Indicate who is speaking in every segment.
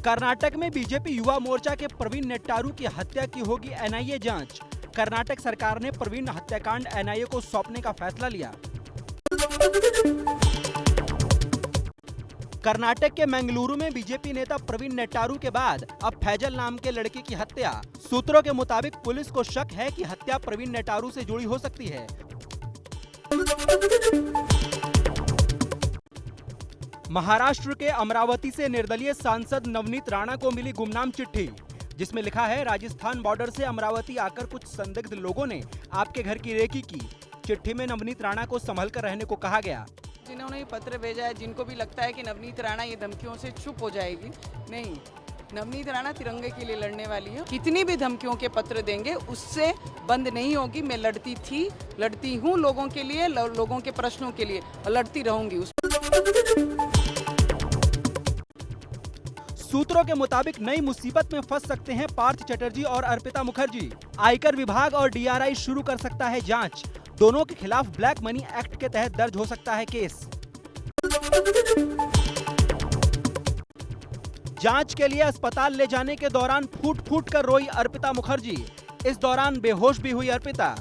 Speaker 1: कर्नाटक में बीजेपी युवा मोर्चा के प्रवीण नेट्टारू की हत्या की होगी एनआईए जांच। कर्नाटक सरकार ने प्रवीण हत्याकांड एनआईए को सौंपने का फैसला लिया। कर्नाटक के मंगलुरु में बीजेपी नेता प्रवीण नेट्टारू के बाद अब फैजल नाम के लड़के की हत्या। सूत्रों के मुताबिक पुलिस को शक है कि हत्या प्रवीण नेट्टारू से जुड़ी हो सकती है। महाराष्ट्र के अमरावती से निर्दलीय सांसद नवनीत राणा को मिली गुमनाम चिट्ठी, जिसमें लिखा है, राजस्थान बॉर्डर से अमरावती आकर कुछ संदिग्ध लोगों ने आपके घर की रेकी की। चिट्ठी में नवनीत राणा को संभल कर रहने को कहा गया।
Speaker 2: जिन्होंने ये पत्र भेजा है, जिनको भी लगता है कि नवनीत राणा ये धमकियों से चुप हो जाएगी, नहीं, नवनीत राणा तिरंगे के लिए लड़ने वाली है। कितनी भी धमकियों के पत्र देंगे उससे बंद नहीं होगी। मैं लड़ती थी, लड़ती हूँ लोगों के लिए, लोगों के प्रश्नों के लिए, और लड़ती रहूंगी।
Speaker 1: सूत्रों के मुताबिक नई मुसीबत में फंस सकते हैं पार्थ चटर्जी और अर्पिता मुखर्जी। आयकर विभाग और डीआरआई शुरू कर सकता है जांच। दोनों के खिलाफ ब्लैक मनी एक्ट के तहत दर्ज हो सकता है केस। जांच के लिए अस्पताल ले जाने के दौरान फूट फूट कर रोई अर्पिता मुखर्जी। इस दौरान बेहोश भी हुई अर्पिता।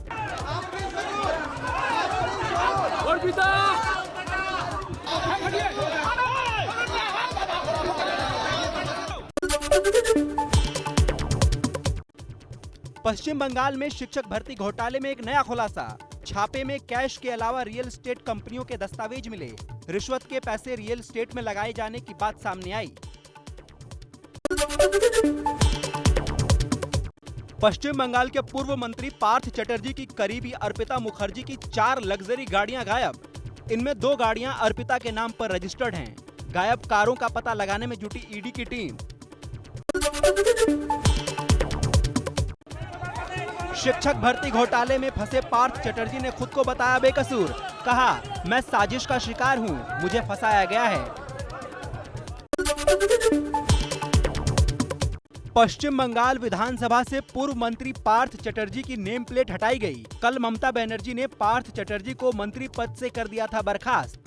Speaker 1: पश्चिम बंगाल में शिक्षक भर्ती घोटाले में एक नया खुलासा। छापे में कैश के अलावा रियल एस्टेट कंपनियों के दस्तावेज मिले। रिश्वत के पैसे रियल एस्टेट में लगाए जाने की बात सामने आई। पश्चिम बंगाल के पूर्व मंत्री पार्थ चटर्जी की करीबी अर्पिता मुखर्जी की 4 लग्जरी गाड़ियां गायब। इनमें 2 गाड़ियां अर्पिता के नाम पर रजिस्टर्ड हैं। गायब कारों का पता लगाने में जुटी ईडी की टीम। शिक्षक भर्ती घोटाले में फंसे पार्थ चटर्जी ने खुद को बताया बेकसूर। कहा, मैं साजिश का शिकार हूं, मुझे फंसाया गया है। पश्चिम बंगाल विधानसभा से पूर्व मंत्री पार्थ चटर्जी की नेम प्लेट हटाई गई। कल ममता बनर्जी ने पार्थ चटर्जी को मंत्री पद से कर दिया था बर्खास्त।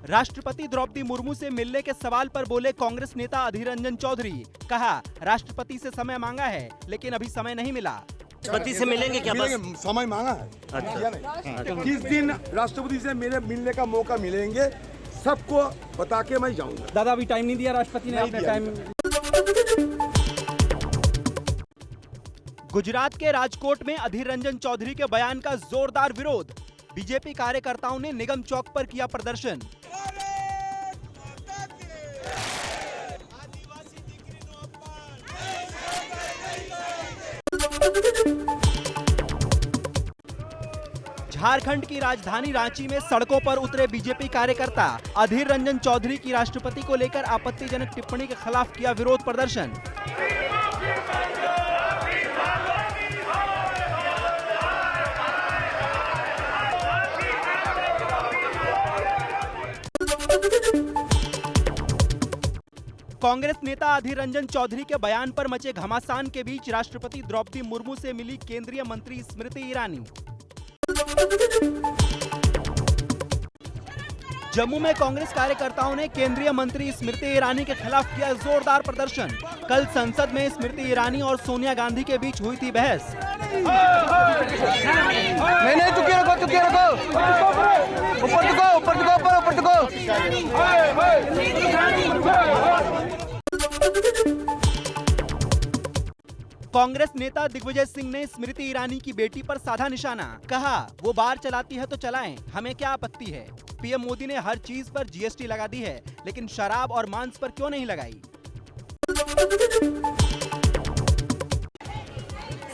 Speaker 1: राष्ट्रपति द्रौपदी मुर्मू से मिलने के सवाल पर बोले कांग्रेस नेता अधीर रंजन चौधरी। कहा, राष्ट्रपति से समय मांगा है लेकिन अभी समय नहीं मिला।
Speaker 3: राष्ट्रपति से मिलेंगे क्या?
Speaker 4: समय मांगा है।
Speaker 3: अच्छा।
Speaker 4: किस दिन राष्ट्रपति से मेरे मिलने का मौका मिलेंगे सबको बता के मैं जाऊंगा।
Speaker 1: दादा अभी टाइम नहीं दिया राष्ट्रपति ने, अपने टाइम। गुजरात के राजकोट में अधीर रंजन चौधरी के बयान का जोरदार विरोध। बीजेपी कार्यकर्ताओं ने निगम चौक पर किया प्रदर्शन। झारखंड की राजधानी रांची में सड़कों पर उतरे बीजेपी कार्यकर्ता। अधीर रंजन चौधरी की राष्ट्रपति को लेकर आपत्तिजनक टिप्पणी के खिलाफ किया विरोध प्रदर्शन। कांग्रेस नेता अधीर रंजन चौधरी के बयान पर मचे घमासान के बीच राष्ट्रपति द्रौपदी मुर्मू से मिली केंद्रीय मंत्री स्मृति ईरानी। जम्मू में कांग्रेस कार्यकर्ताओं ने केंद्रीय मंत्री स्मृति ईरानी के खिलाफ किया जोरदार प्रदर्शन। कल संसद में स्मृति ईरानी और सोनिया गांधी के बीच हुई थी बहस।
Speaker 4: नहीं चुके रखो ऊपर
Speaker 1: कांग्रेस नेता दिग्विजय सिंह ने स्मृति ईरानी की बेटी पर साधा निशाना। कहा, वो बार चलाती है तो चलाएं, हमें क्या आपत्ति है। पीएम मोदी ने हर चीज पर जीएसटी लगा दी है, लेकिन शराब और मांस पर क्यों नहीं लगाई।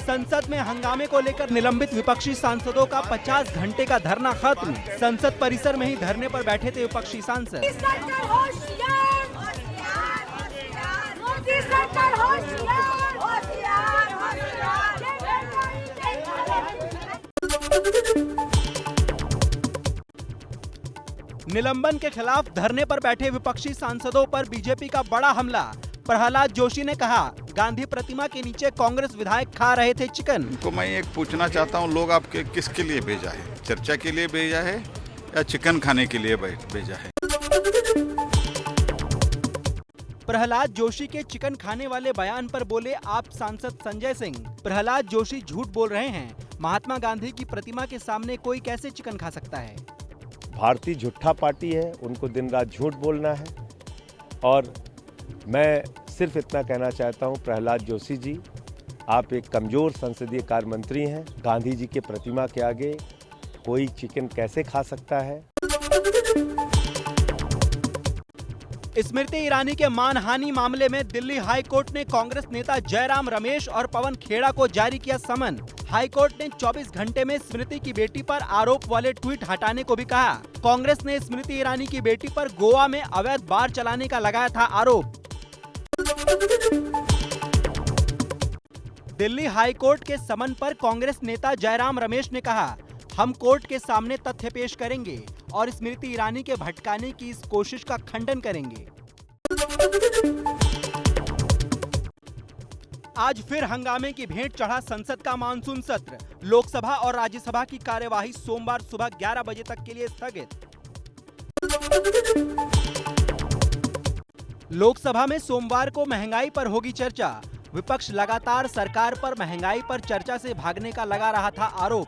Speaker 1: संसद में हंगामे को लेकर निलंबित विपक्षी सांसदों का 50 घंटे का धरना खत्म। संसद परिसर में ही धरने पर बैठे थे विपक्षी सांसद। निलंबन के खिलाफ धरने पर बैठे विपक्षी सांसदों पर बीजेपी का बड़ा हमला। प्रहलाद जोशी ने कहा, गांधी प्रतिमा के नीचे कांग्रेस विधायक खा रहे थे चिकन।
Speaker 5: तो मैं एक पूछना चाहता हूं, लोग आपके किसके लिए भेजा है? चर्चा के लिए भेजा है या चिकन खाने के लिए भेजा है।
Speaker 1: प्रहलाद जोशी के चिकन खाने वाले बयान पर बोले आप सांसद संजय सिंह। प्रहलाद जोशी झूठ बोल रहे हैं। महात्मा गांधी की प्रतिमा के सामने कोई कैसे चिकन खा सकता है?
Speaker 6: भारतीय झूठा पार्टी है, उनको दिन रात झूठ बोलना है। और मैं सिर्फ इतना कहना चाहता हूं, प्रहलाद जोशी जी, आप एक कमजोर संसदीय कार्य मंत्री हैं। गांधी जी के प्रतिमा के आगे कोई चिकन कैसे खा सकता है?
Speaker 1: स्मृति ईरानी के मानहानि मामले में दिल्ली हाई कोर्ट ने कांग्रेस नेता जयराम रमेश और पवन खेड़ा को जारी किया समन। हाई कोर्ट ने 24 घंटे में स्मृति की बेटी पर आरोप वाले ट्वीट हटाने को भी कहा। कांग्रेस ने स्मृति ईरानी की बेटी पर गोवा में अवैध बार चलाने का लगाया था आरोप। दिल्ली हाई कोर्ट के समन पर कांग्रेस नेता जयराम रमेश ने कहा, हम कोर्ट के सामने तथ्य पेश करेंगे और स्मृति ईरानी के भटकाने की इस कोशिश का खंडन करेंगे। आज फिर हंगामे की भेंट चढ़ा संसद का मानसून सत्र। लोकसभा और राज्यसभा की कार्यवाही सोमवार सुबह 11 बजे तक के लिए स्थगित। लोकसभा में सोमवार को महंगाई पर होगी चर्चा। विपक्ष लगातार सरकार पर महंगाई पर चर्चा से भागने का लगा रहा था आरोप।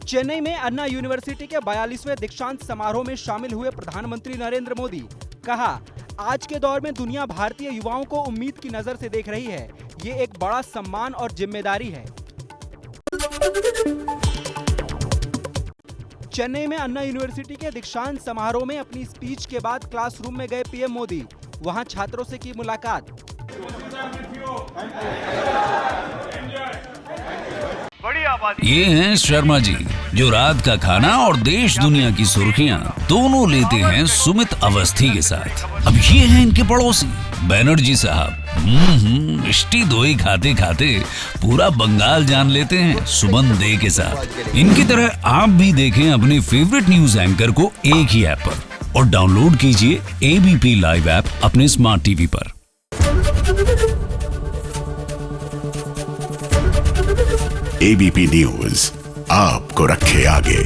Speaker 1: चेन्नई में अन्ना यूनिवर्सिटी के 42वें दीक्षांत समारोह में शामिल हुए प्रधानमंत्री नरेंद्र मोदी। कहा, आज के दौर में दुनिया भारतीय युवाओं को उम्मीद की नजर से देख रही है। ये एक बड़ा सम्मान और जिम्मेदारी है। चेन्नई में अन्ना यूनिवर्सिटी के दीक्षांत समारोह में अपनी स्पीच के बाद क्लासरूम में गए पीएम मोदी। वहां छात्रों से की मुलाकात।
Speaker 7: ये हैं शर्मा जी, जो रात का खाना और देश दुनिया की सुर्खियां दोनों लेते हैं सुमित अवस्थी के साथ। अब ये हैं इनके पड़ोसी बनर्जी साहब। मिष्टी दोई खाते खाते पूरा बंगाल जान लेते हैं सुमन दे के साथ। इनकी तरह आप भी देखें अपने फेवरेट न्यूज एंकर को एक ही ऐप पर और डाउनलोड कीजिए एबीपी लाइव ऐप अपने स्मार्ट टीवी पर।
Speaker 8: एबीपी न्यूज आपको रखे आगे।